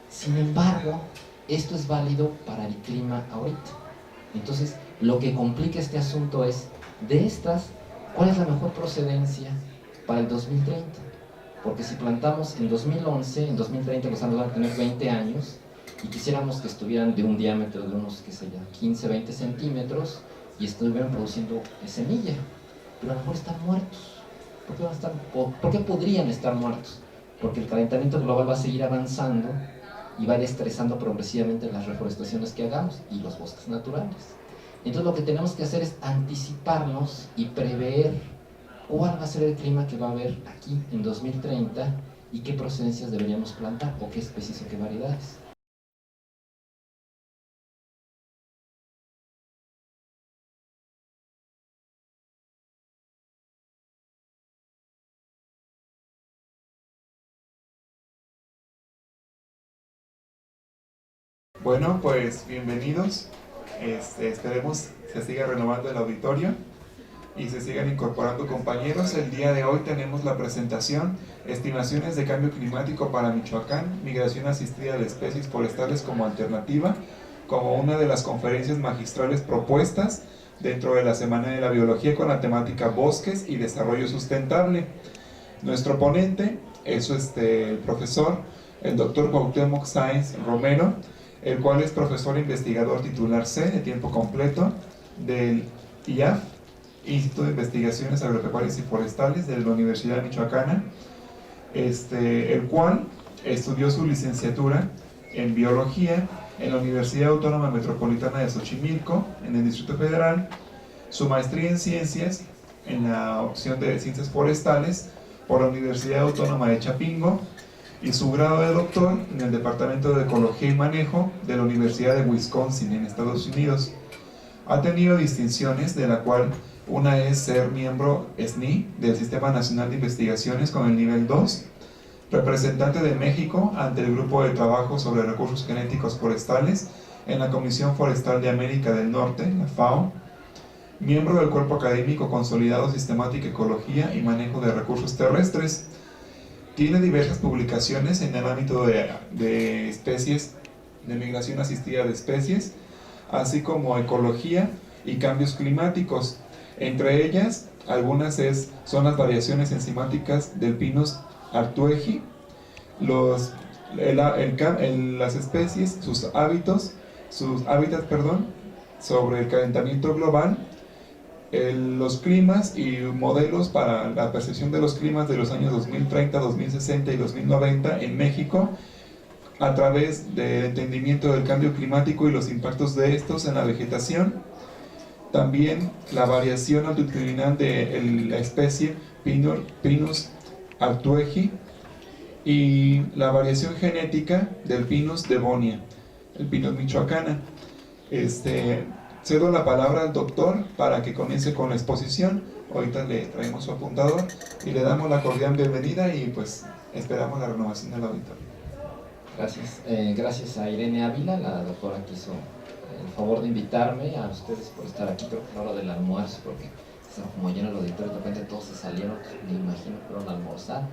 Sin embargo, esto es válido para el clima ahorita. Entonces, lo que complica este asunto es, de estas, ¿cuál es la mejor procedencia para el 2030? Porque si plantamos en 2011, en 2030 los árboles van a tener 20 años, y quisiéramos que estuvieran de un diámetro de unos, qué sé yo, 15, 20 centímetros, y estuvieran produciendo semilla, pero a lo mejor están muertos. ¿Por qué podrían estar muertos? Porque el calentamiento global va a seguir avanzando y va a ir estresando progresivamente las reforestaciones que hagamos y los bosques naturales. Entonces lo que tenemos que hacer es anticiparnos y prever cuál va a ser el clima que va a haber aquí en 2030 y qué procedencias deberíamos plantar o qué especies o qué variedades. Bueno, pues bienvenidos. Esperemos se siga renovando el auditorio y se sigan incorporando compañeros. El día de hoy tenemos la presentación Estimaciones de cambio climático para Michoacán, migración asistida de especies forestales como alternativa, como una de las conferencias magistrales propuestas dentro de la Semana de la Biología con la temática Bosques y Desarrollo Sustentable. Nuestro ponente es el profesor, el doctor Cuauhtémoc Sáenz Romero, el cual es profesor investigador titular C de tiempo completo del IAF, Instituto de Investigaciones Agropecuarias y Forestales de la Universidad Michoacana, el cual estudió su licenciatura en Biología en la Universidad Autónoma Metropolitana de Xochimilco, en el Distrito Federal, su maestría en Ciencias en la opción de Ciencias Forestales por la Universidad Autónoma de Chapingo, y su grado de doctor en el Departamento de Ecología y Manejo de la Universidad de Wisconsin en Estados Unidos. Ha tenido distinciones, de la cual una es ser miembro SNI del Sistema Nacional de Investigaciones con el nivel 2, representante de México ante el Grupo de Trabajo sobre Recursos Genéticos Forestales en la Comisión Forestal de América del Norte, la FAO, miembro del Cuerpo Académico Consolidado Sistemática Ecología y Manejo de Recursos Terrestres. Tiene diversas publicaciones en el ámbito de especies, de migración asistida de especies, así como ecología y cambios climáticos. Entre ellas, algunas son las variaciones enzimáticas del Pinus artuegi, las especies, sus hábitats, sobre el calentamiento global, los climas y modelos para la percepción de los climas de los años 2030, 2060 y 2090 en México, a través del entendimiento del cambio climático y los impactos de estos en la vegetación. También la variación altitudinal de la especie Pinus artuegi y la variación genética del Pinus devónia, el Pinus michoacana. Cedo la palabra al doctor para que comience con la exposición. Ahorita le traemos su apuntador y le damos la cordial bienvenida y pues esperamos la renovación del auditorio. Gracias. Gracias a Irene Ávila, la doctora que hizo el favor de invitarme, a ustedes por estar aquí. Creo que fue la hora del almuerzo, porque estaba como lleno el auditorio, de repente todos se salieron, me imagino que fueron a almorzar,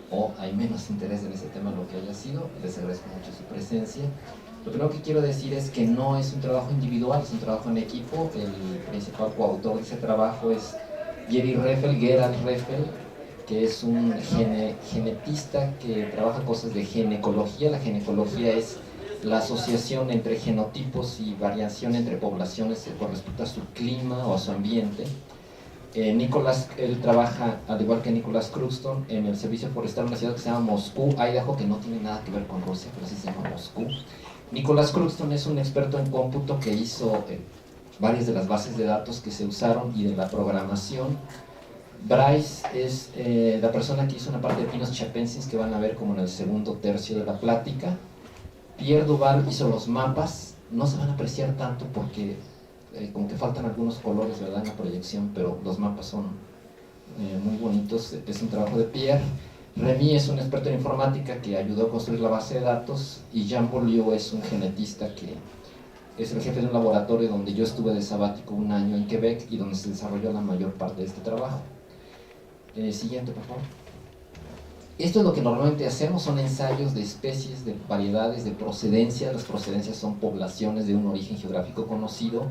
o hay menos interés en ese tema, lo que haya sido. Les agradezco mucho su presencia. Lo primero que quiero decir es que no es un trabajo individual, es un trabajo en equipo. El principal coautor de ese trabajo es Gerald Reffel, que es un genetista que trabaja cosas de ginecología. La ginecología es la asociación entre genotipos y variación entre poblaciones con respecto a su clima o a su ambiente. Él trabaja, al igual que Nicholas Crookston, en el servicio forestal de una ciudad que se llama Moscú, Idaho, que no tiene nada que ver con Rusia, pero sí se llama Moscú. Nicholas Crookston es un experto en cómputo que hizo varias de las bases de datos que se usaron y de la programación. Bryce es la persona que hizo una parte de Pinus chiapensis que van a ver como en el segundo tercio de la plática. Pierre Duval hizo los mapas, no se van a apreciar tanto porque como que faltan algunos colores, ¿verdad?, en la proyección, pero los mapas son muy bonitos. Es un trabajo de Pierre. Remy es un experto en informática que ayudó a construir la base de datos, y Jean Beaulieu es un genetista que es el jefe de un laboratorio donde yo estuve de sabático un año en Quebec y donde se desarrolló la mayor parte de este trabajo. Siguiente, por favor. Esto es lo que normalmente hacemos, son ensayos de especies, de variedades, de procedencias. Las procedencias son poblaciones de un origen geográfico conocido.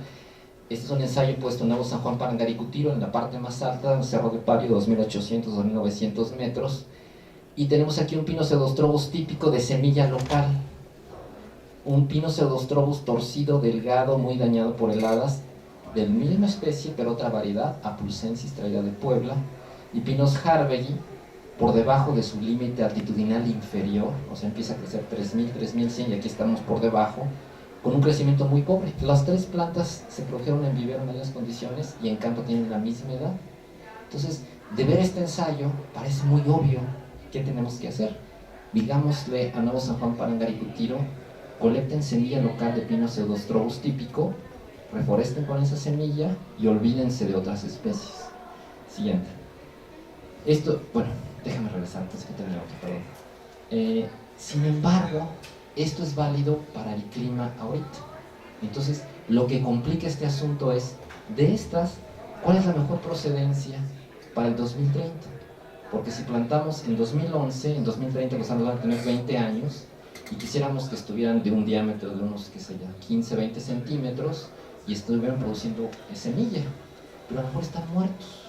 Este es un ensayo puesto en Nuevo San Juan Parangaricutiro, en la parte más alta, en Cerro de Pario, 2800, 2900 metros. Y tenemos aquí un Pinus pseudostrobus típico de semilla local. Un Pinus pseudostrobus torcido, delgado, muy dañado por heladas, de la misma especie, pero otra variedad, Apulsensis, traída de Puebla. Y Pinus harvey, por debajo de su límite altitudinal inferior, o sea, empieza a crecer 3000, 3100 y aquí estamos por debajo, con un crecimiento muy pobre. Las tres plantas se produjeron en vivero en varias condiciones y en campo tienen la misma edad. Entonces, de ver este ensayo, parece muy obvio qué tenemos que hacer. Digámosle a Nuevo San Juan Parangaricutiro, colecten semilla local de Pinus pseudostrobus típico, reforesten con esa semilla y olvídense de otras especies. Siguiente. Esto, bueno, déjame regresar antes que termine otro, perdón. Sin embargo, esto es válido para el clima ahorita. Entonces, lo que complica este asunto es, de estas, ¿cuál es la mejor procedencia para el 2030? Porque si plantamos en 2011, en 2030 los árboles van a tener 20 años y quisiéramos que estuvieran de un diámetro de unos, qué sé yo, 15, 20 centímetros y estuvieran produciendo semilla, pero a lo mejor están muertos.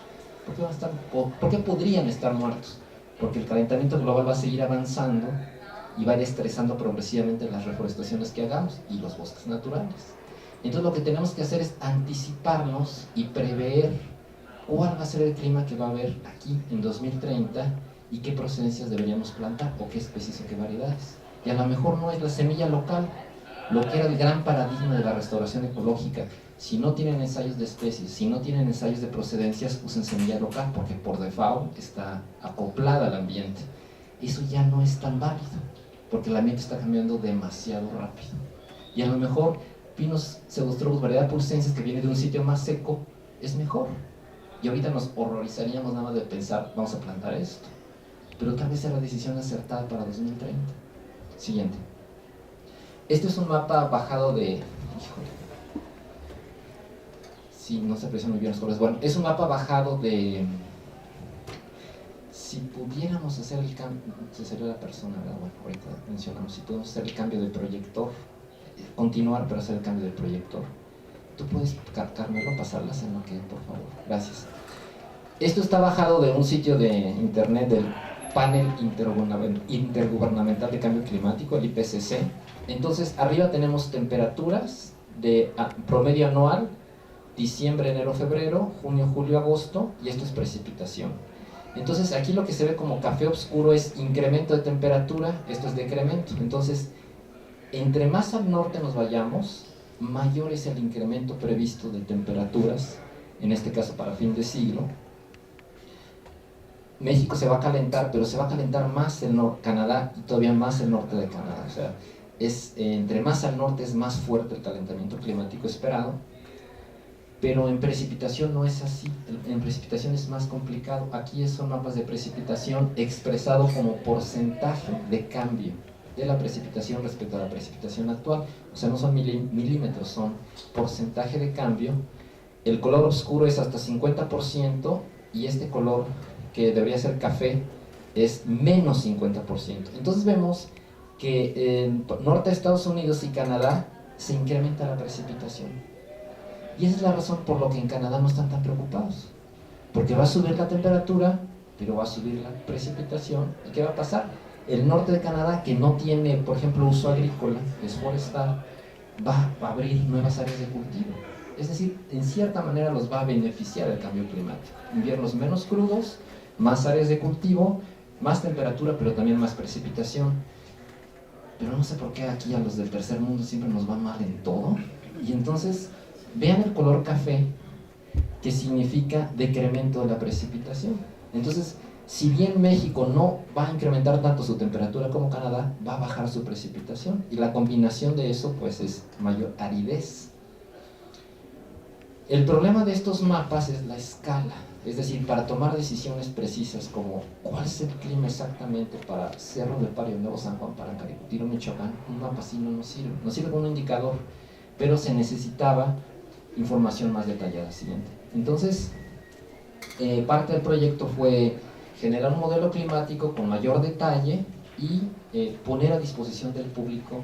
¿Por qué podrían estar muertos? Porque el calentamiento global va a seguir avanzando y va a ir estresando progresivamente las reforestaciones que hagamos y los bosques naturales. Entonces lo que tenemos que hacer es anticiparnos y prever cuál va a ser el clima que va a haber aquí en 2030 y qué procedencias deberíamos plantar o qué especies o qué variedades. Y a lo mejor no es la semilla local, lo que era el gran paradigma de la restauración ecológica. Si no tienen ensayos de especies, si no tienen ensayos de procedencias, usen semilla local porque por default está acoplada al ambiente. Eso ya no es tan válido porque el ambiente está cambiando demasiado rápido. Y a lo mejor Pinus pseudostrobus variedad pulsensis, que viene de un sitio más seco, es mejor. Y ahorita nos horrorizaríamos nada más de pensar, vamos a plantar esto. Pero tal vez sea la decisión acertada para 2030. Siguiente. Este es un mapa bajado de... Híjole. Sí, no se aprecian muy bien los colores. Bueno, es un mapa bajado de... Si pudiéramos hacer el cambio... Se sería la persona, ¿verdad? Bueno, ahorita mencionamos. Si podemos hacer el cambio de proyector, continuar, pero hacer el cambio de proyector. ¿Tú puedes, Carmelo, pasarlas en lo que, por favor? Gracias. Esto está bajado de un sitio de internet del Panel Intergubernamental de Cambio Climático, el IPCC. Entonces, arriba tenemos temperaturas de promedio anual, diciembre, enero, febrero, junio, julio, agosto, y esto es precipitación. Entonces, aquí lo que se ve como café oscuro es incremento de temperatura, esto es decremento. Entonces, entre más al norte nos vayamos, mayor es el incremento previsto de temperaturas, en este caso para fin de siglo. México se va a calentar, pero se va a calentar más el Canadá y todavía más el norte de Canadá. O sea, entre más al norte es más fuerte el calentamiento climático esperado, pero en precipitación no es así. En precipitación es más complicado. Aquí son mapas de precipitación expresado como porcentaje de cambio de la precipitación respecto a la precipitación actual. O sea, no son milímetros, son porcentaje de cambio. El color oscuro es hasta 50% y este color, que debería ser café, es menos 50%. Entonces vemos que en norte de Estados Unidos y Canadá se incrementa la precipitación. Y esa es la razón por la que en Canadá no están tan preocupados. Porque va a subir la temperatura, pero va a subir la precipitación. ¿Y qué va a pasar? El norte de Canadá, que no tiene, por ejemplo, uso agrícola, es forestal, va a abrir nuevas áreas de cultivo. Es decir, en cierta manera los va a beneficiar el cambio climático. Inviernos menos crudos, más áreas de cultivo, más temperatura, pero también más precipitación. Pero no sé por qué aquí a los del tercer mundo siempre nos va mal en todo. Y entonces, vean el color café, que significa decremento de la precipitación. Entonces, si bien México no va a incrementar tanto su temperatura como Canadá, va a bajar su precipitación. Y la combinación de eso, pues, es mayor aridez. El problema de estos mapas es la escala. Es decir, para tomar decisiones precisas como cuál es el clima exactamente para Cerro de Pario, Nuevo San Juan, Parangaricutiro, Michoacán, un mapa así no nos sirve. Nos sirve como un indicador, pero se necesitaba información más detallada. Siguiente. Entonces, parte del proyecto fue generar un modelo climático con mayor detalle y poner a disposición del público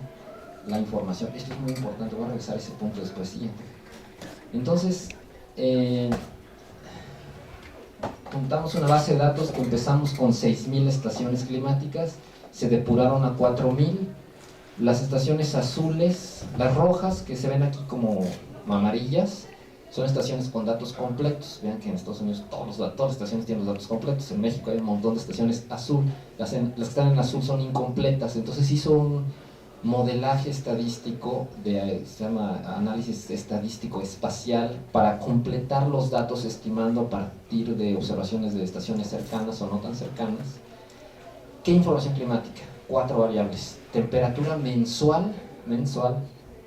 la información. Esto es muy importante, voy a regresar a ese punto después siguiente. Entonces, juntamos una base de datos que empezamos con 6.000 estaciones climáticas, se depuraron a 4.000. Las estaciones azules, las rojas que se ven aquí como amarillas, son estaciones con datos completos. Vean que en Estados Unidos todas las estaciones tienen los datos completos. En México hay un montón de estaciones azul, las que están en azul son incompletas. Entonces hizo un modelaje estadístico, se llama análisis estadístico espacial, para completar los datos estimando a partir de observaciones de estaciones cercanas o no tan cercanas. ¿Qué información climática? 4 variables: temperatura mensual,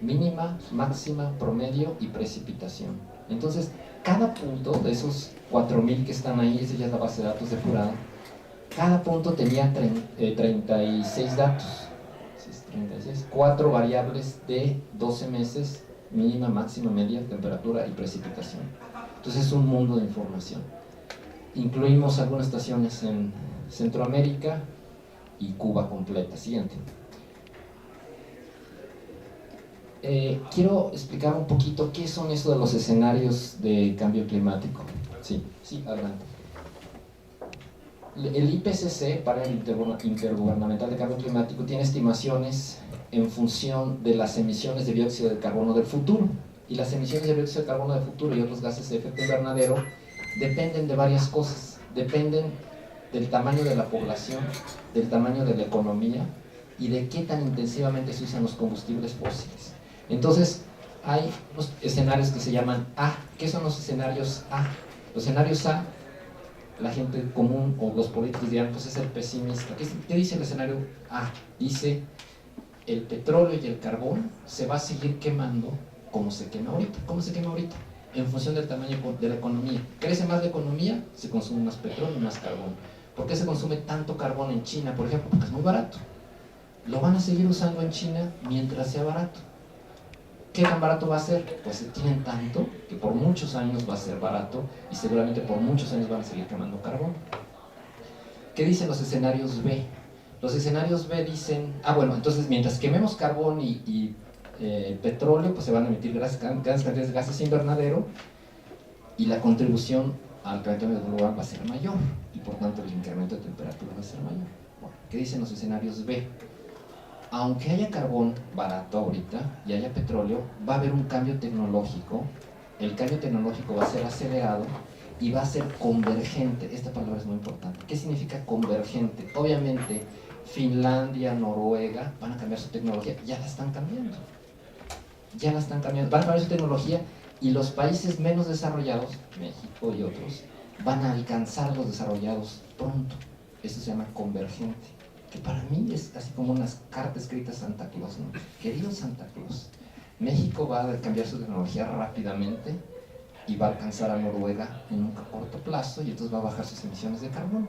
mínima, máxima, promedio y precipitación. Entonces, cada punto de esos 4.000 que están ahí, esa ya es la base de datos depurada, cada punto tenía 36 datos, 4 variables de 12 meses, mínima, máxima, media, temperatura y precipitación. Entonces es un mundo de información. Incluimos algunas estaciones en Centroamérica y Cuba completa. Siguiente. Quiero explicar un poquito qué son eso de los escenarios de cambio climático. Sí, adelante. El IPCC, Panel Intergubernamental de Cambio Climático, tiene estimaciones en función de las emisiones de dióxido de carbono del futuro. Y las emisiones de dióxido de carbono del futuro y otros gases de efecto invernadero dependen de varias cosas. Dependen del tamaño de la población, del tamaño de la economía y de qué tan intensivamente se usan los combustibles fósiles. Entonces, hay unos escenarios que se llaman A. ¿Qué son los escenarios A? Los escenarios A, la gente común o los políticos dirán, pues es el pesimista. ¿Qué dice el escenario A? Dice, el petróleo y el carbón se va a seguir quemando como se quema ahorita. ¿Cómo se quema ahorita? En función del tamaño de la economía. Crece más la economía, se consume más petróleo y más carbón. ¿Por qué se consume tanto carbón en China, por ejemplo? Porque es muy barato. Lo van a seguir usando en China mientras sea barato. ¿Qué tan barato va a ser? Pues tienen tanto que por muchos años va a ser barato y seguramente por muchos años van a seguir quemando carbón. ¿Qué dicen los escenarios B? Los escenarios B dicen, bueno, entonces mientras quememos carbón y petróleo, pues se van a emitir grandes cantidades de gases invernadero y la contribución al calentamiento global va a ser mayor y por tanto el incremento de temperatura va a ser mayor. Bueno, ¿qué dicen los escenarios B? Aunque haya carbón barato ahorita y haya petróleo, va a haber un cambio tecnológico. El cambio tecnológico va a ser acelerado y va a ser convergente. Esta palabra es muy importante. ¿Qué significa convergente? Obviamente, Finlandia, Noruega van a cambiar su tecnología. Ya la están cambiando. Van a cambiar su tecnología y los países menos desarrollados, México y otros, van a alcanzar a los desarrollados pronto. Esto se llama convergente, que para mí es así como unas cartas escritas a Santa Claus, ¿no? Querido Santa Claus, México va a cambiar su tecnología rápidamente y va a alcanzar a Noruega en un corto plazo y entonces va a bajar sus emisiones de carbono.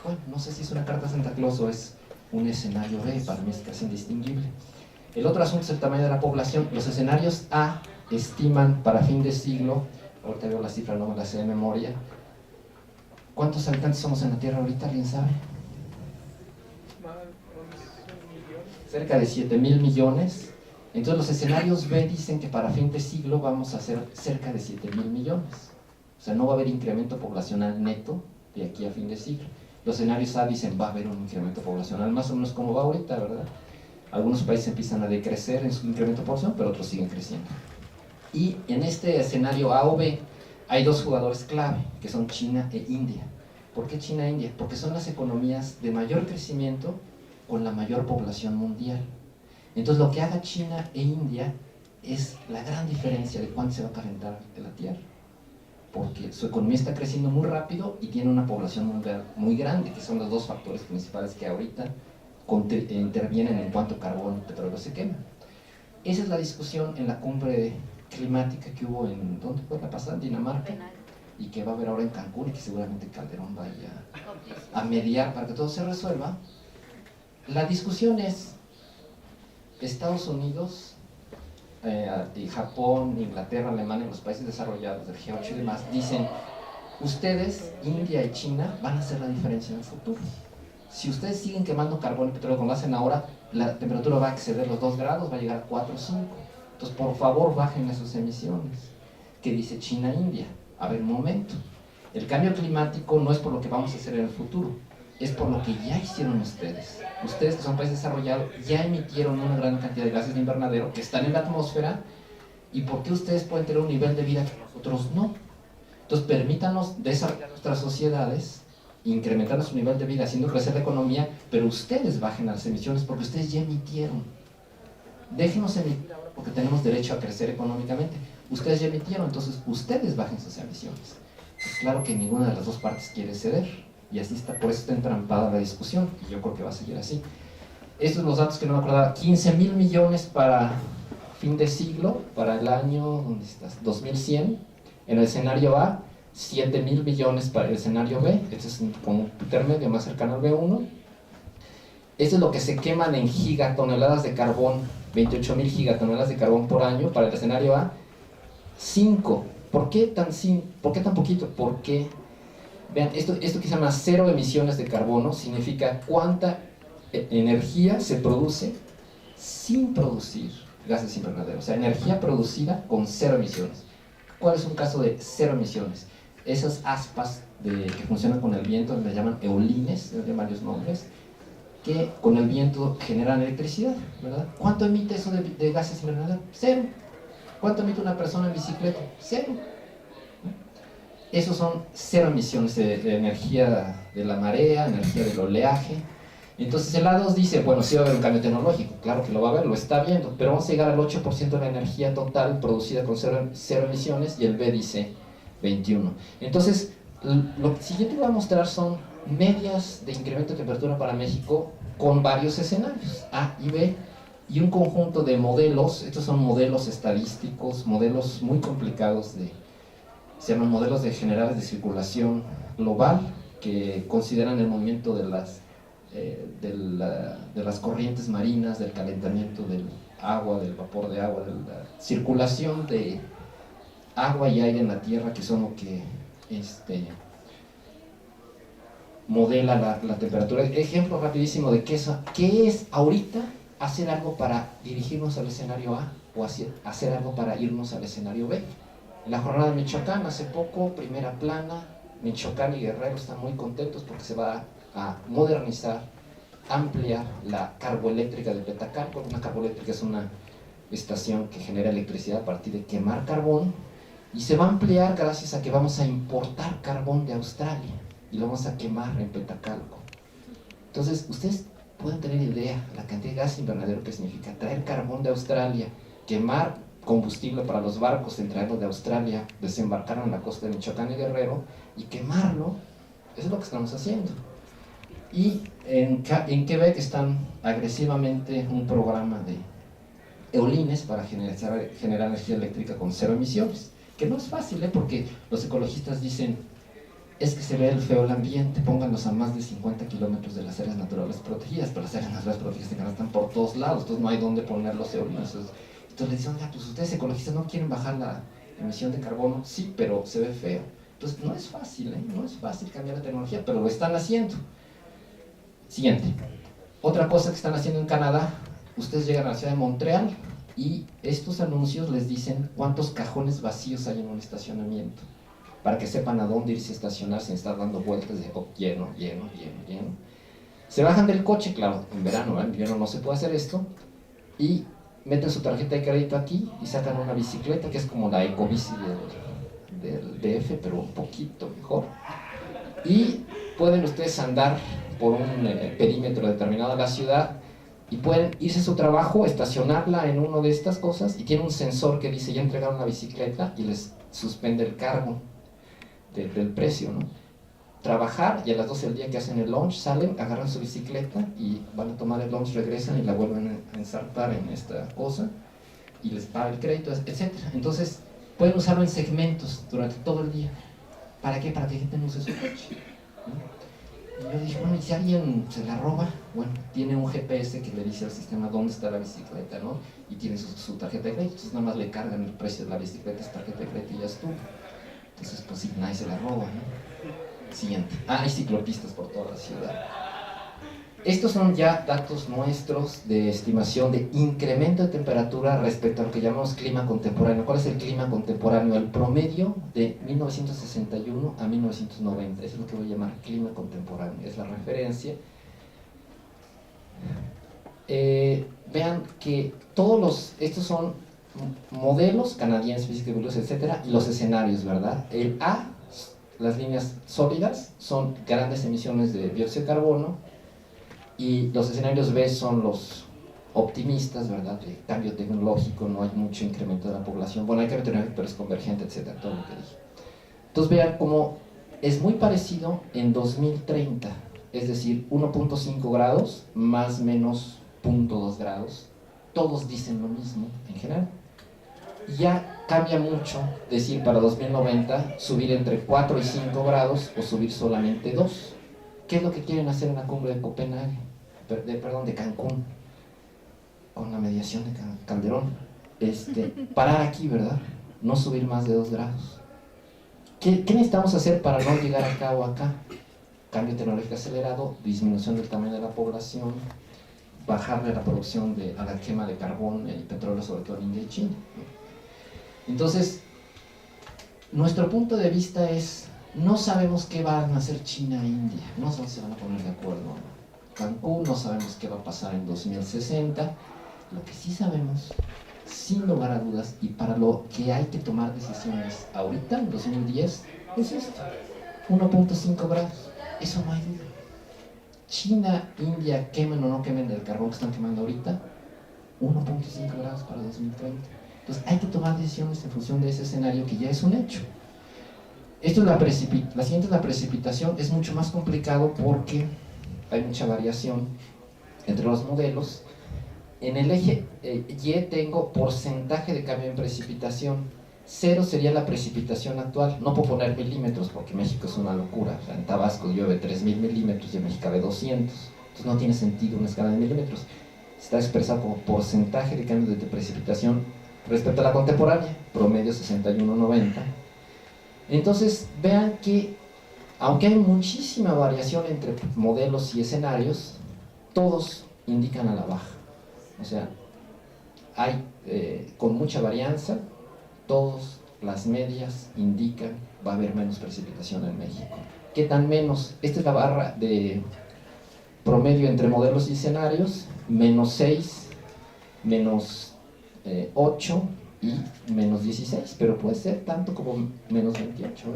Bueno, no sé si es una carta a Santa Claus o es un escenario B, para mí es casi indistinguible. El otro asunto es el tamaño de la población. Los escenarios A estiman para fin de siglo, ahorita veo la cifra, no me la sé de memoria. ¿Cuántos habitantes somos en la Tierra ahorita? ¿Alguien sabe? Cerca de 7.000 millones. Entonces los escenarios B dicen que para fin de siglo vamos a ser cerca de 7.000 millones. O sea, no va a haber incremento poblacional neto de aquí a fin de siglo. Los escenarios A dicen va a haber un incremento poblacional más o menos como va ahorita, ¿verdad? Algunos países empiezan a decrecer en su incremento poblacional, pero otros siguen creciendo. Y en este escenario A o B hay dos jugadores clave, que son China e India. ¿Por qué China e India? Porque son las economías de mayor crecimiento con la mayor población mundial. Entonces lo que haga China e India es la gran diferencia de cuánto se va a calentar de la Tierra. Porque su economía está creciendo muy rápido y tiene una población mundial muy grande, que son los dos factores principales que ahorita intervienen en cuanto carbón y petróleo se quema. Esa es la discusión en la cumbre climática que hubo en, ¿dónde fue la pasada? En Dinamarca, y que va a haber ahora en Cancún y que seguramente Calderón vaya a mediar para que todo se resuelva. La discusión es Estados Unidos, y Japón, Inglaterra, Alemania, los países desarrollados del G8 y demás, dicen ustedes, India y China, van a hacer la diferencia en el futuro. Si ustedes siguen quemando carbón y petróleo como lo hacen ahora, la temperatura va a exceder los 2 grados, va a llegar a 4 o 5. Entonces, por favor, bajen esas emisiones. ¿Qué dice China e India? A ver, un momento. El cambio climático no es por lo que vamos a hacer en el futuro, es por lo que ya hicieron ustedes. Ustedes, que son países desarrollados, ya emitieron una gran cantidad de gases de invernadero que están en la atmósfera. ¿Y por qué ustedes pueden tener un nivel de vida que nosotros no? Entonces, permítanos desarrollar nuestras sociedades, incrementar su nivel de vida, haciendo crecer la economía, pero ustedes bajen las emisiones porque ustedes ya emitieron. Déjenos emitir ahora porque tenemos derecho a crecer económicamente. Ustedes ya emitieron, entonces ustedes bajen sus emisiones. Pues claro que ninguna de las dos partes quiere ceder, y así está, por eso está entrampada la discusión, y yo creo que va a seguir así. Estos son los datos que no me acordaba: 15,000 millones para fin de siglo, para el año, ¿dónde estás? 2100, en el escenario A, 7,000 millones para el escenario B, este es como un intermedio más cercano al B1. Esto es lo que se queman en gigatoneladas de carbón, 28,000 gigatoneladas de carbón por año para el escenario A. 5. ¿Por qué tan poquito? Porque, vean, esto que se llama cero emisiones de carbono significa cuánta energía se produce sin producir gases invernadero. O sea, energía producida con cero emisiones. ¿Cuál es un caso de cero emisiones? Esas aspas que funcionan con el viento, le llaman eolines, de varios nombres, que con el viento generan electricidad, ¿verdad? ¿Cuánto emite eso de gases invernadero? Cero. ¿Cuánto emite una persona en bicicleta? Cero. Esos son cero emisiones de energía de la marea, energía del oleaje. Entonces el A2 dice, bueno, sí va a haber un cambio tecnológico, claro que lo va a haber, lo está viendo, pero vamos a llegar al 8% de la energía total producida con cero emisiones, y el B dice 21. Entonces, lo siguiente que voy a mostrar son medias de incremento de temperatura para México con varios escenarios, A y B, y un conjunto de modelos. Estos son modelos estadísticos, modelos muy complicados, se llaman modelos de generales de circulación global, que consideran el movimiento de las corrientes marinas, del calentamiento del agua, del vapor de agua, de la circulación de agua y aire en la Tierra, que son lo que modela la temperatura. Ejemplo rapidísimo de qué es ahorita hacer algo para dirigirnos al escenario A o hacer algo para irnos al escenario B. En la jornada de Michoacán, hace poco, primera plana, Michoacán y Guerrero están muy contentos porque se va a modernizar, ampliar la carboeléctrica de Petacalco. Una carboeléctrica es una estación que genera electricidad a partir de quemar carbón, y se va a ampliar gracias a que vamos a importar carbón de Australia y lo vamos a quemar en Petacalco. Entonces, ustedes pueden tener idea la cantidad de gas invernadero que significa traer carbón de Australia, quemar combustible para los barcos en traerlo de Australia, desembarcarlo en la costa de Michoacán y Guerrero y quemarlo. Eso es lo que estamos haciendo. Y en Quebec están agresivamente un programa de eolines para generar energía eléctrica con cero emisiones, que no es fácil, porque los ecologistas dicen, es que se ve feo el ambiente, pónganlos a más de 50 kilómetros de las áreas naturales protegidas, pero las áreas naturales protegidas están por todos lados, entonces no hay dónde poner los eolinos. Entonces les dicen, pues ustedes ecologistas no quieren bajar la emisión de carbono. Sí, pero se ve feo. Entonces no es fácil, no es fácil cambiar la tecnología, pero lo están haciendo. Siguiente. Otra cosa que están haciendo en Canadá: ustedes llegan a la ciudad de Montreal y estos anuncios les dicen cuántos cajones vacíos hay en un estacionamiento, para que sepan a dónde irse a estacionar sin estar dando vueltas de lleno. Se bajan del coche, claro, en verano, en invierno no se puede hacer esto, y meten su tarjeta de crédito aquí y sacan una bicicleta que es como la ecobici del DF, pero un poquito mejor, y pueden ustedes andar por un perímetro determinado de la ciudad y pueden irse a su trabajo, estacionarla en una de estas cosas, y tiene un sensor que dice ya entregaron la bicicleta y les suspende el cargo del precio, ¿no? Trabajar, y a las 12 del día que hacen el lunch salen, agarran su bicicleta y van a tomar el lunch, regresan y la vuelven a ensartar en esta cosa y les paga el crédito, etc. Entonces pueden usarlo en segmentos durante todo el día. ¿Para qué? Para que gente no use su coche, ¿no? Y yo dije, bueno, y si alguien se la roba, bueno, tiene un GPS que le dice al sistema dónde está la bicicleta, ¿no? Y tiene su tarjeta de crédito, entonces nada más le cargan el precio de la bicicleta, esa tarjeta de crédito, y ya estuvo. Entonces, pues sí, nadie se la roba, ¿no? Siguiente. Hay ciclopistas por toda la ciudad. Estos son ya datos nuestros de estimación de incremento de temperatura respecto a lo que llamamos clima contemporáneo. ¿Cuál es el clima contemporáneo? El promedio de 1961 a 1990. Eso es lo que voy a llamar clima contemporáneo. Es la referencia. Vean que estos son modelos canadienses, físicos, etcétera, y los escenarios, ¿verdad? El A, las líneas sólidas, son grandes emisiones de dióxido de carbono. Y los escenarios B son los optimistas, ¿verdad? De cambio tecnológico, no hay mucho incremento de la población. Bueno, hay cambio tecnológico, pero es convergente, etcétera, todo lo que dije. Entonces vean cómo es muy parecido en 2030, es decir, 1.5 grados más menos 0.2 grados. Todos dicen lo mismo en general. Ya cambia mucho decir para 2090 subir entre 4 y 5 grados o subir solamente 2. ¿Qué es lo que quieren hacer en la cumbre de Copenhague? De Cancún, con la mediación de Calderón, parar aquí, ¿verdad? No subir más de 2 grados. ¿Qué necesitamos hacer para no llegar acá o acá? Cambio tecnológico acelerado, disminución del tamaño de la población, bajarle la producción a la quema de carbón y petróleo, sobre todo en India y China. Entonces, nuestro punto de vista es, no sabemos qué van a hacer China e India, no sabemos si se van a poner de acuerdo. Cancún, no sabemos qué va a pasar en 2060. Lo que sí sabemos, sin lugar a dudas, y para lo que hay que tomar decisiones ahorita, en 2010, es esto: 1.5 grados. Eso no hay duda. China, India, quemen o no quemen el carbón que están quemando ahorita, 1.5 grados para 2030. Entonces hay que tomar decisiones en función de ese escenario que ya es un hecho. Esto es la siguiente es la precipitación. Es mucho más complicado porque hay mucha variación entre los modelos. En el eje Y tengo porcentaje de cambio en precipitación. 0 sería la precipitación actual. No puedo poner milímetros porque México es una locura. O sea, en Tabasco llueve 3000 milímetros y en México cabe 200. Entonces no tiene sentido una escala de milímetros. Está expresado como porcentaje de cambio de precipitación respecto a la contemporánea, promedio 61-90. Entonces vean que aunque hay muchísima variación entre modelos y escenarios, todos indican a la baja. O sea, hay con mucha varianza, todas las medias indican va a haber menos precipitación en México. ¿Qué tan menos? Esta es la barra de promedio entre modelos y escenarios: menos 6, menos 8 y menos 16, pero puede ser tanto como menos 28,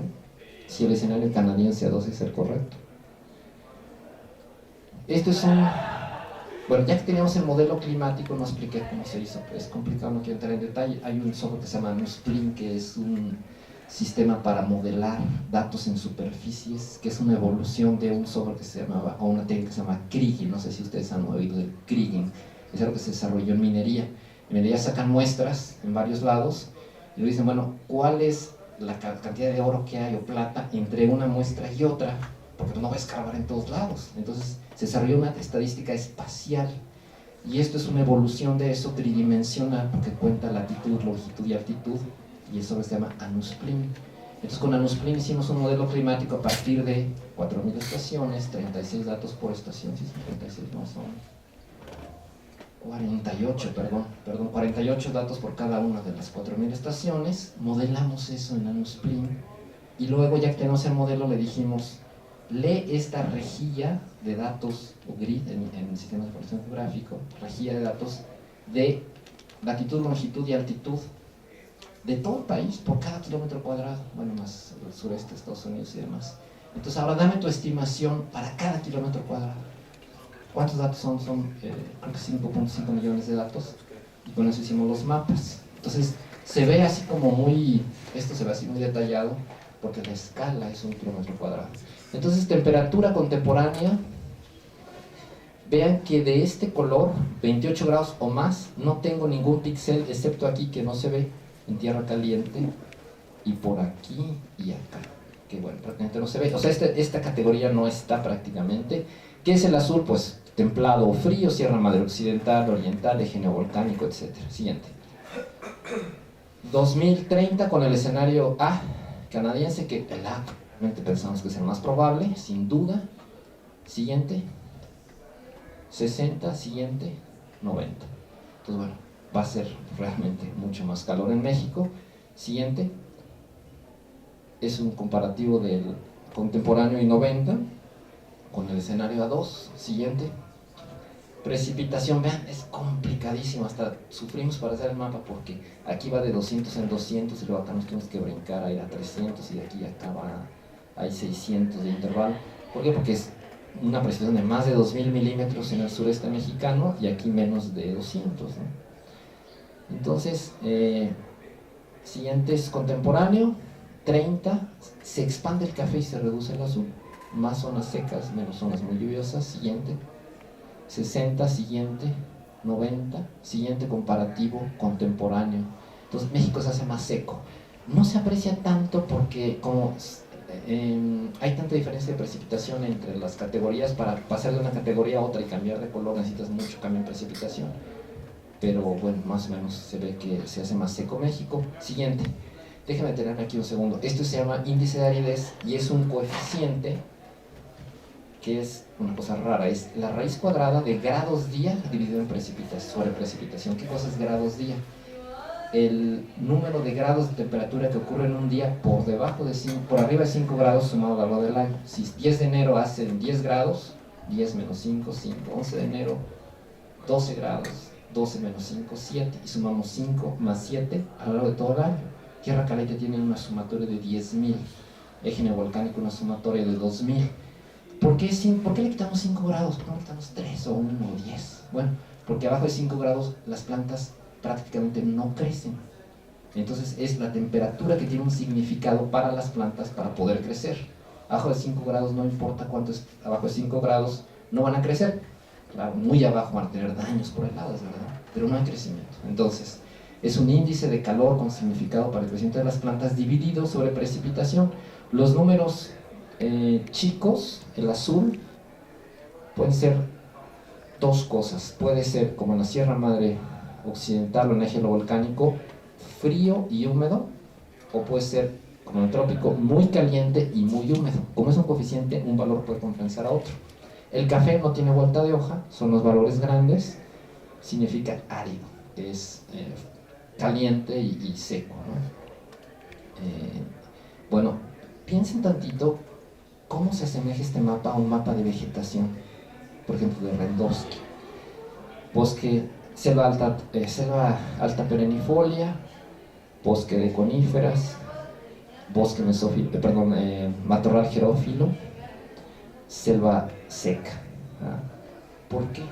si el escenario canadiense A2 es el correcto. Esto es bueno, ya que teníamos el modelo climático, no expliqué cómo se hizo, es complicado, no quiero entrar en detalle. Hay un software que se llama Nusplim, que es un sistema para modelar datos en superficies, que es una evolución de un software que se llamaba, o una técnica que se llama kriging. No sé si ustedes han oído del kriging. Es algo que se desarrolló en minería. En minería sacan muestras en varios lados y le dicen, bueno, ¿cuál es la cantidad de oro que hay o plata entre una muestra y otra? Porque no va a escarbar en todos lados. Entonces se desarrolló una estadística espacial, y esto es una evolución de eso tridimensional, porque cuenta latitud, longitud y altitud, y eso se llama Anusplim. Entonces con Anusplim hicimos un modelo climático a partir de 4000 estaciones, 36 datos por estación, sí, 36 no son 48, perdón, 48 datos por cada una de las 4000 estaciones. Modelamos eso en Anusplim, y luego, ya que tenemos el modelo, le dijimos, lee esta rejilla de datos, o grid en el sistema de información geográfico, rejilla de datos de latitud, longitud y altitud de todo el país por cada kilómetro cuadrado, bueno, más el sureste de Estados Unidos y demás. Entonces ahora dame tu estimación para cada kilómetro cuadrado. ¿Cuántos datos son? Creo que 5.5 millones de datos, y con eso hicimos los mapas. Entonces se ve así como esto se ve así muy detallado, porque la escala es 1 kilómetro cuadrado. Entonces, temperatura contemporánea, vean que de este color, 28 grados o más, no tengo ningún píxel, excepto aquí que no se ve, en tierra caliente, y por aquí y acá, que bueno, prácticamente no se ve. O sea, esta categoría no está prácticamente. ¿Qué es el azul? Pues templado o frío, Sierra Madre Occidental, Oriental, eje neovolcánico, etc. Siguiente. 2030 con el escenario A, canadiense, que realmente pensamos que es el más probable, sin duda. Siguiente, 60, siguiente, 90. Entonces, bueno, va a ser realmente mucho más calor en México. Siguiente, es un comparativo del contemporáneo y 90 con el escenario A2. Siguiente, precipitación, vean, es complicadísimo, hasta sufrimos para hacer el mapa porque aquí va de 200 en 200 y luego acá nos tenemos que brincar a ir a 300 y de aquí a acá hay 600 de intervalo. ¿Por qué? Porque es una precipitación de más de 2000 milímetros en el sureste mexicano y aquí menos de 200, ¿no? Entonces, siguiente es contemporáneo, 30, se expande el café y se reduce el azul, más zonas secas, menos zonas muy lluviosas. Siguiente, 60, siguiente, 90, siguiente comparativo, contemporáneo. Entonces México se hace más seco. No se aprecia tanto porque como hay tanta diferencia de precipitación entre las categorías, para pasar de una categoría a otra y cambiar de color necesitas mucho cambio en precipitación. Pero bueno, más o menos se ve que se hace más seco México. Siguiente, déjenme detenerme aquí un segundo. Esto se llama índice de aridez y es un coeficiente que es una cosa rara, es la raíz cuadrada de grados día dividido en precipitación, sobre precipitación. ¿Qué cosa es grados día? El número de grados de temperatura que ocurre en un día por debajo de 5, por arriba de 5 grados sumado a lo largo del año. Si 10 de enero hacen 10 grados, 10 menos 5, 5, 11 de enero, 12 grados, 12 menos 5, 7, y sumamos 5 más 7 a lo largo de todo el año. Tierra Caliente tiene una sumatoria de 10.000, Eje Neovolcánico una sumatoria de 2.000. ¿Por qué le quitamos 5 grados? ¿Por qué no le quitamos 3 o 1 o 10? Bueno, porque abajo de 5 grados las plantas prácticamente no crecen. Entonces es la temperatura que tiene un significado para las plantas para poder crecer. Abajo de 5 grados no importa cuánto es, abajo de 5 grados no van a crecer. Claro, muy abajo van a tener daños por heladas, ¿verdad? Pero no hay crecimiento. Entonces, es un índice de calor con significado para el crecimiento de las plantas dividido sobre precipitación. Los números chicos, el azul, pueden ser dos cosas. Puede ser como en la Sierra Madre Occidental o en el eje volcánico, frío y húmedo, o puede ser como en el trópico, muy caliente y muy húmedo. Como es un coeficiente, un valor puede compensar a otro. El café no tiene vuelta de hoja, son los valores grandes, significa árido, que es caliente y seco, ¿no? Bueno, piensen tantito cómo se asemeja este mapa a un mapa de vegetación, por ejemplo de Rendowski. Bosque, selva alta perennifolia, bosque de coníferas, bosque matorral xerófilo, selva seca. ¿Por qué?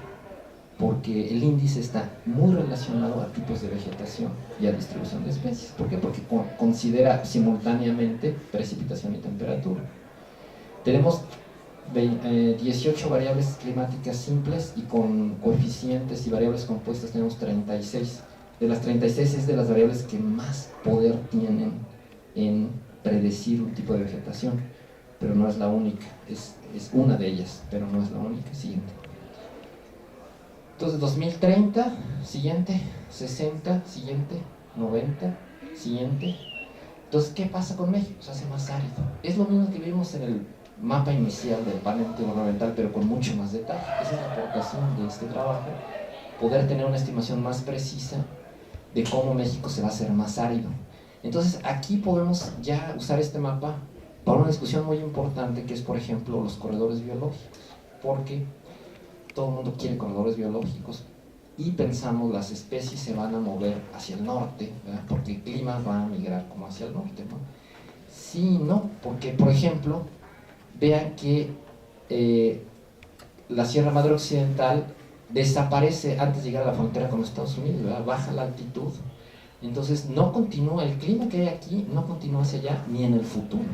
Porque el índice está muy relacionado a tipos de vegetación y a distribución de especies. ¿Por qué? Porque considera simultáneamente precipitación y temperatura. Tenemos 18 variables climáticas simples y con coeficientes y variables compuestas tenemos 36. De las 36 es de las variables que más poder tienen en predecir un tipo de vegetación, pero no es la única, es una de ellas, pero no es la única. Siguiente. Entonces 2030, siguiente, 60, siguiente, 90, siguiente. Entonces, ¿qué pasa con México? Se hace más árido. Es lo mismo que vimos en el mapa inicial del panel gubernamental, pero con mucho más detalle. Esa es la aportación de este trabajo, poder tener una estimación más precisa de cómo México se va a hacer más árido. Entonces, aquí podemos ya usar este mapa para una discusión muy importante, que es, por ejemplo, los corredores biológicos, porque todo el mundo quiere corredores biológicos y pensamos las especies se van a mover hacia el norte, ¿verdad? Porque el clima va a migrar como hacia el norte, ¿no? Sí, no, porque, por ejemplo, vean que la Sierra Madre Occidental desaparece antes de llegar a la frontera con Estados Unidos, ¿verdad? Baja la altitud, entonces no continúa, el clima que hay aquí no continúa hacia allá ni en el futuro.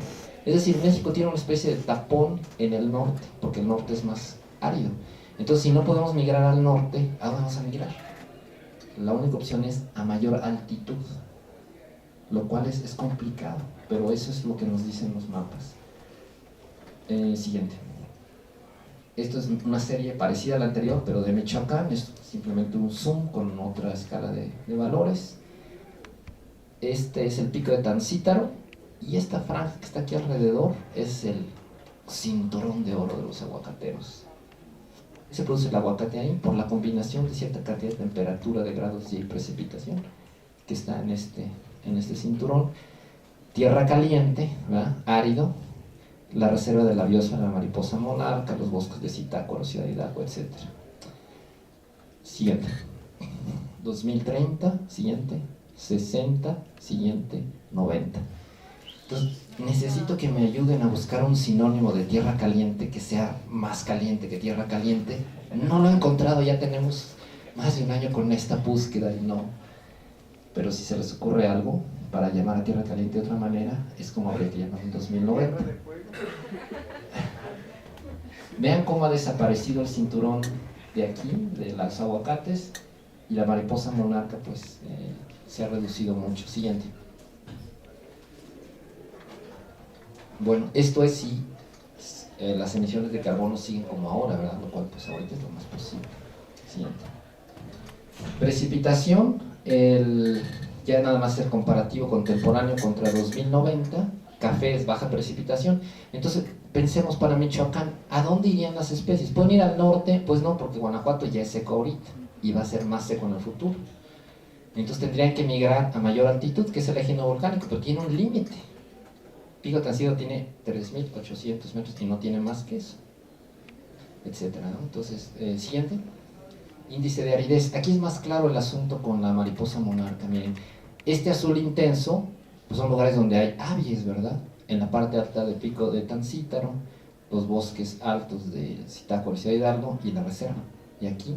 Es decir, México tiene una especie de tapón en el norte, porque el norte es más árido. Entonces, si no podemos migrar al norte, ¿a dónde vamos a migrar? La única opción es a mayor altitud, lo cual es complicado, pero eso es lo que nos dicen los mapas. Siguiente. Esto es una serie parecida a la anterior, pero de Michoacán. Es simplemente un zoom con otra escala de valores. Este es el pico de Tancítaro, Y esta franja que está aquí alrededor es el cinturón de oro de los aguacateros. Se produce el aguacate ahí por la combinación de cierta cantidad de temperatura, de grados y precipitación que está en este cinturón. Tierra caliente, ¿verdad? Árido, la reserva de la biosfera de la mariposa monarca, los bosques de Zitácuaro, Ciudad Hidalgo, etc. Siguiente. 2030, siguiente. 60, siguiente. 90. Entonces, necesito que me ayuden a buscar un sinónimo de tierra caliente que sea más caliente que tierra caliente. No lo he encontrado, ya tenemos más de un año con esta búsqueda y no. Pero si se les ocurre algo para llamar a tierra caliente de otra manera, es como habría que llamar en 2090. Vean cómo ha desaparecido el cinturón de aquí, de los aguacates, y la mariposa monarca pues se ha reducido mucho. Siguiente. Bueno, esto es si las emisiones de carbono siguen como ahora, ¿verdad? Lo cual pues ahorita es lo más posible. Siguiente. Precipitación, ya nada más ser comparativo contemporáneo contra 2090, café es baja precipitación. Entonces pensemos para Michoacán, ¿a dónde irían las especies? ¿Pueden ir al norte? Pues no, porque Guanajuato ya es seco ahorita y va a ser más seco en el futuro. Entonces tendrían que migrar a mayor altitud, que es el eje no volcánico, pero tiene un límite. Pico Tanciedo tiene 3.800 metros y no tiene más que eso, etcétera, ¿no? Entonces, siguiente. Índice de aridez. Aquí es más claro el asunto con la mariposa monarca. Miren, este azul intenso pues son lugares donde hay aves, ¿verdad? En la parte alta del Pico de Tancítaro, los bosques altos de Zitácuaro, Ciudad Hidalgo y la reserva. Y aquí.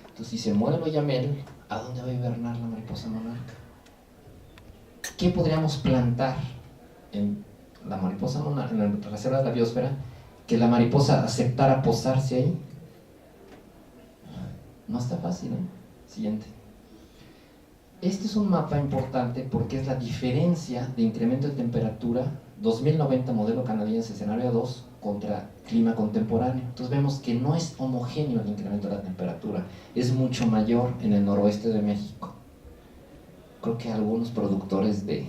Entonces, si se muere el oyamel, ¿a dónde va a hibernar la mariposa monarca? ¿Qué podríamos plantar en la mariposa monarca, en la reserva de la biosfera, que la mariposa aceptara posarse ahí? No está fácil, ¿eh? Siguiente. Este es un mapa importante porque es la diferencia de incremento de temperatura 2090 modelo canadiense escenario 2 contra clima contemporáneo. Entonces vemos que no es homogéneo el incremento de la temperatura, es mucho mayor en el noroeste de México. Creo que algunos productores de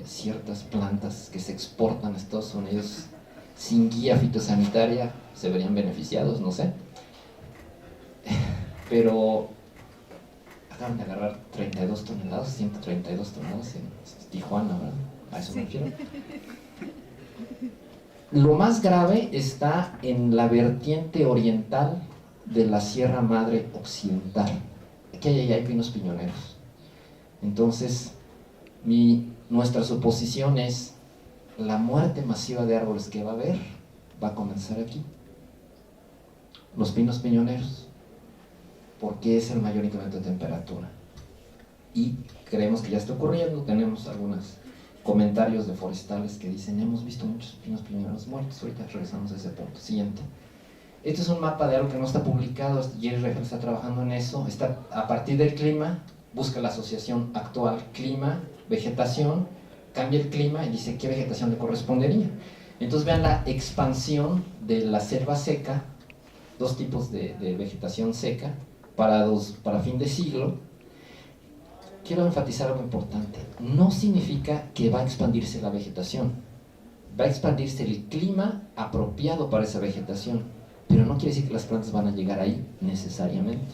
ciertas plantas que se exportan a Estados Unidos sin guía fitosanitaria se verían beneficiados, no sé. Pero acaban de agarrar 32 toneladas, 132 toneladas en Tijuana, ¿verdad? A eso me refiero. Lo más grave está en la vertiente oriental de la Sierra Madre Occidental. Aquí hay pinos piñoneros. Entonces, nuestra suposición es la muerte masiva de árboles que va a haber va a comenzar aquí. Los pinos piñoneros. Porque es el mayor incremento de temperatura y creemos que ya está ocurriendo. Tenemos algunos comentarios de forestales que dicen hemos visto muchos pinos piñoneros muertos. Ahorita regresamos a ese punto. Siguiente. Este es un mapa de algo que no está publicado. Jerry Reffel está trabajando en eso. Está a partir del clima, busca la asociación actual clima, vegetación, cambia el clima y dice qué vegetación le correspondería. Entonces vean la expansión de la selva seca, dos tipos de vegetación seca para fin de siglo. Quiero enfatizar algo importante. No significa que va a expandirse la vegetación. Va a expandirse el clima apropiado para esa vegetación, pero no quiere decir que las plantas van a llegar ahí necesariamente.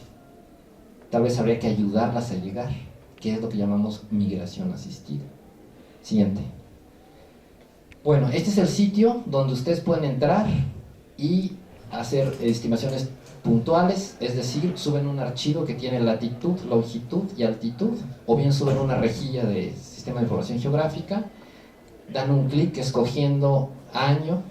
Tal vez habría que ayudarlas a llegar, que es lo que llamamos migración asistida. Siguiente. Bueno, este es el sitio donde ustedes pueden entrar y hacer estimaciones puntuales, es decir, suben un archivo que tiene latitud, longitud y altitud, o bien suben una rejilla de sistema de información geográfica, dan un clic escogiendo año,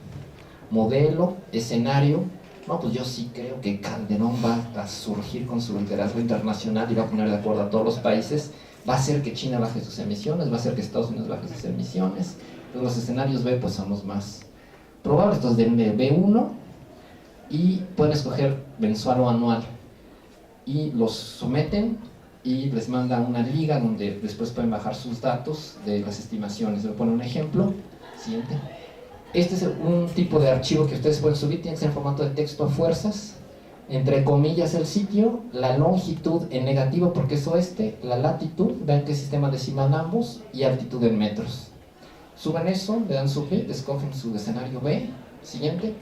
modelo, escenario. No, pues yo sí creo que Calderón va a surgir con su liderazgo internacional y va a poner de acuerdo a todos los países, va a hacer que China baje sus emisiones, va a hacer que Estados Unidos baje sus emisiones. Entonces, los escenarios B pues son los más probables. Entonces denle B1 y pueden escoger mensual o anual y los someten y les manda una liga donde después pueden bajar sus datos de las estimaciones. Les voy a poner un ejemplo. Siguiente. Este es un tipo de archivo que ustedes pueden subir, tiene que ser en formato de texto a fuerzas, entre comillas el sitio, la longitud en negativo porque es oeste, la latitud, vean que sistema decimal ambos, y altitud en metros. Suben eso, le dan submit, escogen su escenario B, siguiente.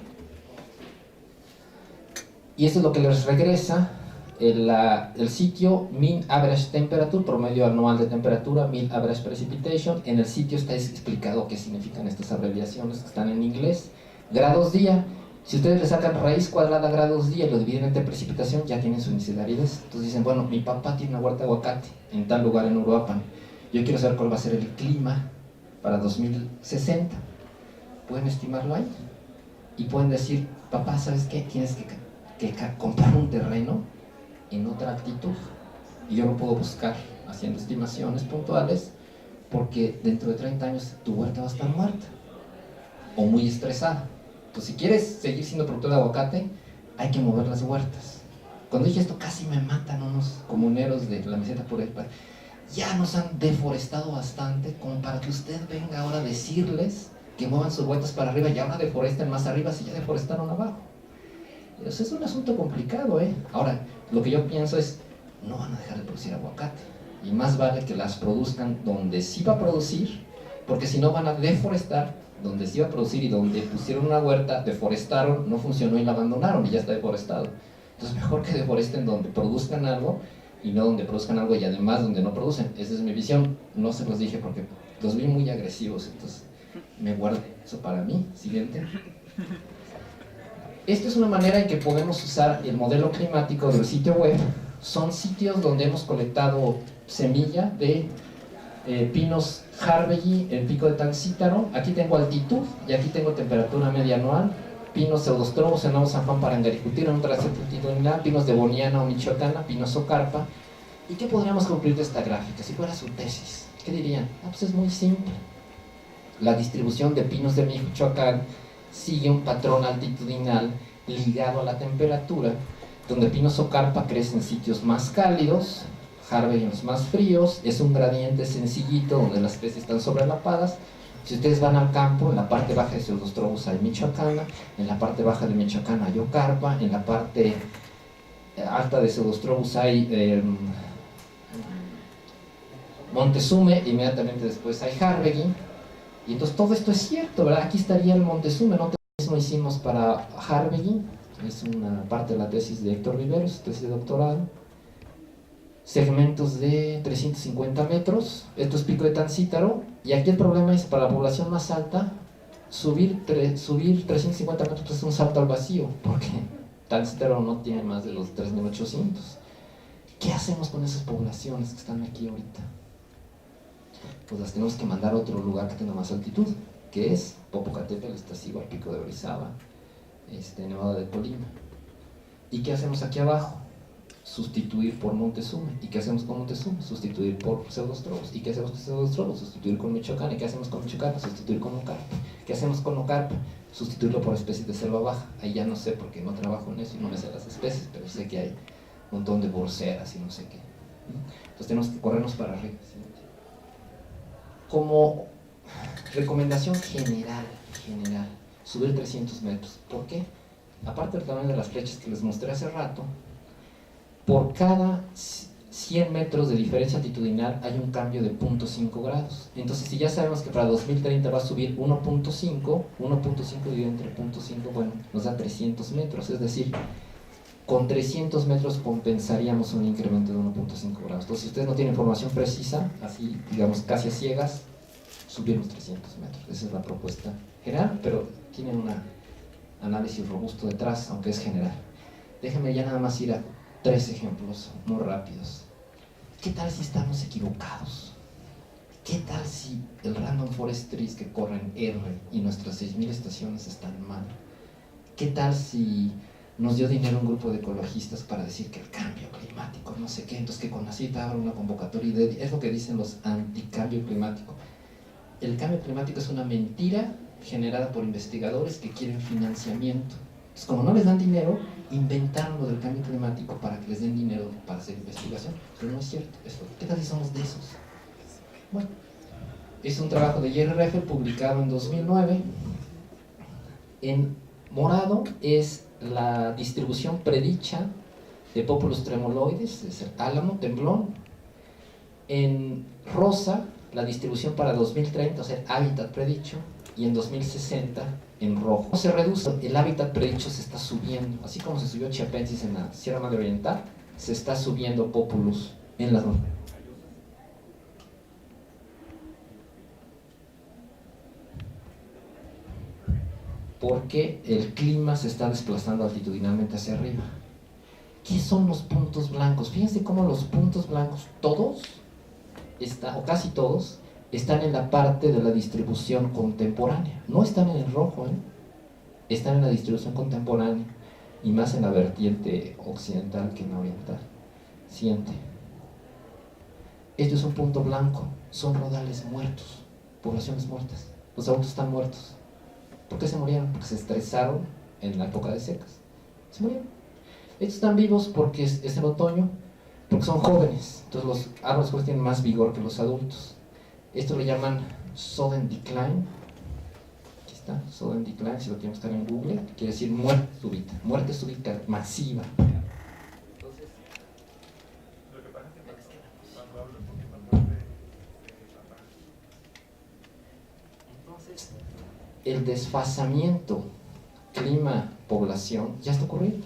Y esto es lo que les regresa el sitio mean average temperature, promedio anual de temperatura, mean average precipitation. En el sitio está explicado qué significan estas abreviaciones que están en inglés. Grados día, si ustedes le sacan raíz cuadrada grados día y lo dividen entre precipitación, ya tienen su índice de aridez. Entonces dicen, bueno, mi papá tiene una huerta de aguacate en tal lugar en Uruapan, yo quiero saber cuál va a ser el clima para 2060. Pueden estimarlo ahí y pueden decir, papá, ¿sabes qué? Tienes que comprar un terreno en otra altitud, y yo lo puedo buscar haciendo estimaciones puntuales, porque dentro de 30 años tu huerta va a estar muerta o muy estresada. Entonces, si quieres seguir siendo productor de aguacate, hay que mover las huertas. Cuando dije esto, casi me matan unos comuneros de la meseta por el país. Ya nos han deforestado bastante como para que usted venga ahora a decirles que muevan sus huertas para arriba y ahora deforesten más arriba si ya deforestaron abajo. Eso es un asunto complicado, ¿eh? Ahora, lo que yo pienso es, no van a dejar de producir aguacate, y más vale que las produzcan donde sí va a producir, porque si no van a deforestar donde sí va a producir, y donde pusieron una huerta, deforestaron, no funcionó y la abandonaron y ya está deforestado. Entonces mejor que deforesten donde produzcan algo, y no donde produzcan algo y además donde no producen. Esa es mi visión. No se los dije porque los vi muy agresivos, entonces me guardo eso para mí. Siguiente. Esta es una manera en que podemos usar el modelo climático del sitio web. Son sitios donde hemos colectado semilla de pinos Harvey, el pico de Tancítaro. Aquí tengo altitud y aquí tengo temperatura media anual. Pinos pseudostrobos en Nuevo San Juan para Angaricutir, en otra altitudinal. Pinos de Boniana o Michoacana, pinos Ocarpa. ¿Y qué podríamos concluir de esta gráfica? Si fuera su tesis, ¿qué dirían? Pues es muy simple. La distribución de pinos de Michoacán sigue un patrón altitudinal ligado a la temperatura, donde pinos o carpa crece en sitios más cálidos, Harvey en los más fríos. Es un gradiente sencillito donde las especies están sobrelapadas. Si ustedes van al campo, en la parte baja de Pseudostrobus hay Michoacana, en la parte baja de Michoacán hay Ocarpa, en la parte alta de Pseudostrobus hay Montezume, inmediatamente después hay Harvey. Y entonces todo esto es cierto, ¿verdad? Aquí estaría el Montezume, ¿no? Lo mismo hicimos para Harvey, es una parte de la tesis de Héctor Viveros, tesis de doctorado. Segmentos de 350 metros, esto es pico de Tancítaro, y aquí el problema es, para la población más alta, subir 350 metros pues es un salto al vacío, porque Tancítaro no tiene más de los 3800. ¿Qué hacemos con esas poblaciones que están aquí ahorita? Pues las tenemos que mandar a otro lugar que tenga más altitud, que es Popocatépetl, Iztaccíhuatl, al pico de Orizaba, Nevada de Colima. ¿Y qué hacemos aquí abajo? Sustituir por Montezume. ¿Y qué hacemos con Montezume? Sustituir por Pseudostrobus. ¿Y qué hacemos con Pseudostrobus? Sustituir con Michoacán. ¿Y qué hacemos con Michoacán? Sustituir con Ocarpa. ¿Qué hacemos con Ocarpa? Sustituirlo por especies de selva baja. Ahí ya no sé porque no trabajo en eso y no me sé las especies, pero sé que hay un montón de borceras y no sé qué. Entonces tenemos que corrernos para arriba. Como recomendación general, subir 300 metros. ¿Por qué? Aparte del tamaño de las flechas que les mostré hace rato, por cada 100 metros de diferencia altitudinal hay un cambio de 0.5 grados. Entonces, si ya sabemos que para 2030 va a subir 1.5 dividido entre 0.5, bueno, nos da 300 metros. Es decir, con 300 metros compensaríamos un incremento de 1.5 grados. Entonces, si ustedes no tienen información precisa, así, digamos, casi a ciegas, subir los 300 metros. Esa es la propuesta general, pero tiene un análisis robusto detrás, aunque es general. Déjenme ya nada más ir a 3 ejemplos muy rápidos. ¿Qué tal si estamos equivocados? ¿Qué tal si el Random Forest Trees que corren R y nuestras 6000 estaciones están mal? ¿Qué tal si nos dio dinero un grupo de ecologistas para decir que el cambio climático, no sé qué? Entonces que con la cita abra una convocatoria y es lo que dicen los anticambio climático. El cambio climático es una mentira generada por investigadores que quieren financiamiento. Entonces, como no les dan dinero, inventaron lo del cambio climático para que les den dinero para hacer investigación. Pero no es cierto. ¿Qué tal si somos de esos? Bueno, es un trabajo de Jerry Reffel publicado en 2009. En morado es la distribución predicha de Populus tremoloides, es el álamo, temblón. En rosa la distribución para 2030, o sea, el hábitat predicho, y en 2060 en rojo. Se reduce, el hábitat predicho se está subiendo, así como se subió Chiapensis en la Sierra Madre Oriental, se está subiendo Populus en la zona. Porque el clima se está desplazando altitudinalmente hacia arriba. ¿Qué son los puntos blancos? Fíjense cómo los puntos blancos, todos, o casi todos, están en la parte de la distribución contemporánea. No están en el rojo, están en la distribución contemporánea, y más en la vertiente occidental que en la oriental. Siguiente. Esto es un punto blanco, son rodales muertos, poblaciones muertas. Los adultos están muertos. ¿Por qué se murieron? Porque se estresaron en la época de secas. Se murieron. Estos están vivos porque es el otoño, porque son jóvenes. Entonces los árboles jóvenes tienen más vigor que los adultos. Esto lo llaman sudden decline. Aquí está, sudden decline, si lo quieren buscar en Google. Quiere decir muerte súbita masiva. Entonces, lo que pasa es que cuando hablo porque entonces, el desfasamiento clima-población ya está ocurriendo.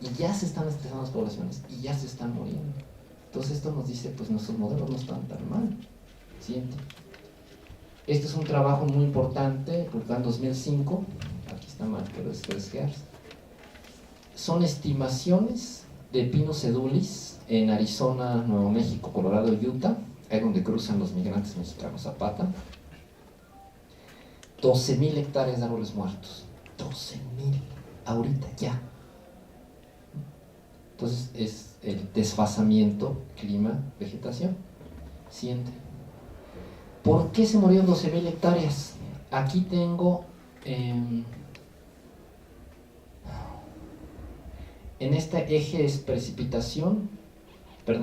Y ya se están estresando las poblaciones y ya se están muriendo. Entonces esto nos dice, pues nuestros modelos no están tan mal. Siguiente. Este es un trabajo muy importante, publicado en 2005. Aquí está mal, pero es Gears. Son estimaciones de Pinus edulis en Arizona, Nuevo México, Colorado y Utah, ahí donde cruzan los migrantes mexicanos Zapata. 12,000 hectáreas de árboles muertos. 12,000, ahorita ya. Entonces es el desfasamiento clima-vegetación. Siguiente. ¿Por qué se murieron 12,000 hectáreas? Aquí tengo en este eje es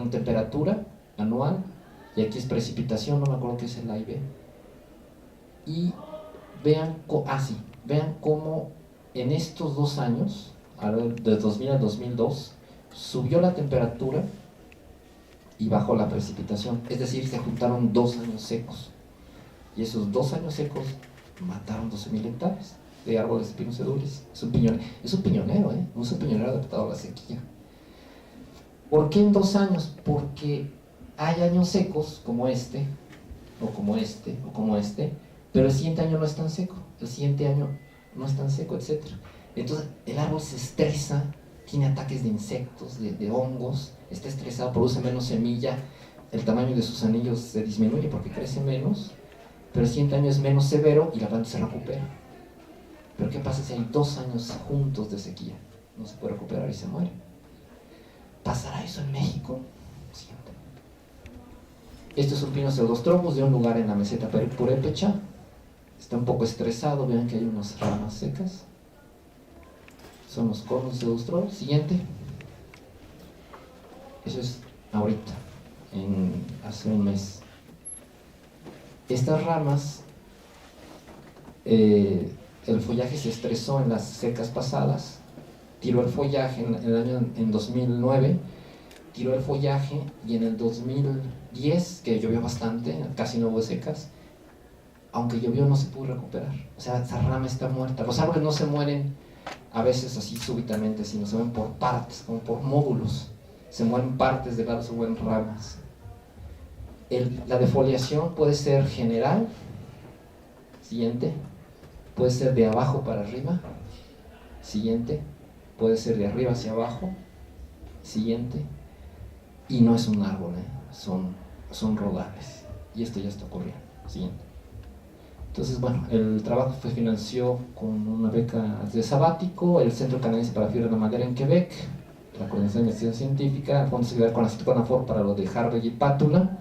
temperatura anual, y aquí es precipitación, no me acuerdo qué es el A y B. Y vean cómo en estos 2 años, de 2000 a 2002, subió la temperatura y bajó la precipitación. Es decir, se juntaron 2 años secos. Y esos 2 años secos mataron 12,000 hectáreas de árboles de Pinus edulis. Es un piñonero, no es un piñonero adaptado a la sequía. ¿Por qué en 2 años? Porque hay años secos como este, o como este, o como este, pero el siguiente año no es tan seco, el siguiente año no es tan seco, etc. Entonces el árbol se estresa, tiene ataques de insectos, de hongos, está estresado, produce menos semilla, el tamaño de sus anillos se disminuye porque crece menos, pero el siguiente año es menos severo y la planta se recupera. Pero ¿qué pasa si hay 2 años juntos de sequía? No se puede recuperar y se muere. ¿Pasará eso en México? Siguiente. Este es un Pinus pseudostropus de un lugar en la meseta purépecha. Está un poco estresado, vean que hay unas ramas secas. Son los conos de pseudostropus. Siguiente. Eso es ahorita, hace un mes. Estas ramas, el follaje se estresó en las secas pasadas, tiró el follaje en 2009, tiró el follaje, y en el 2010, que llovió bastante, casi no hubo secas, aunque llovió no se pudo recuperar. O sea, esa rama está muerta. Los árboles no se mueren a veces así súbitamente, sino se mueren por partes, como por módulos. Se mueren partes del árbol, se mueren ramas. La defoliación puede ser general. Siguiente. Puede ser de abajo para arriba. Siguiente. Puede ser de arriba hacia abajo. Siguiente. Y no es un árbol, son rodales. Y esto ya está ocurriendo. Siguiente. Entonces, bueno, el trabajo se financió con una beca de sabático, el Centro Canadiense para la Fibra de la Madera en Quebec, la Coordinación de Investigación Científica, el Fondo de Seguridad con la CONAFOR para lo de Harvey y Pátula.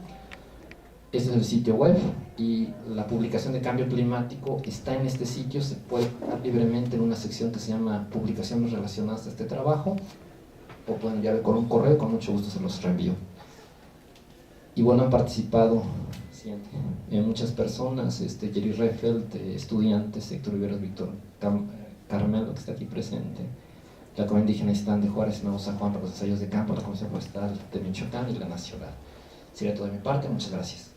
Este es el sitio web, y la publicación de cambio climático está en este sitio. Se puede buscar libremente en una sección que se llama publicaciones relacionadas a este trabajo, o pueden enviarme con un correo, con mucho gusto se los reenvío. Y bueno, han participado muchas personas, Jerry Reffeld, estudiantes, Héctor Riveros, Víctor Carmelo, que está aquí presente, la Comunidad Indígena Istán de Juárez, Nuevo San Juan para los ensayos de campo, la Comisión Forestal de Michoacán y la Nacional. Sería todo de mi parte, muchas gracias.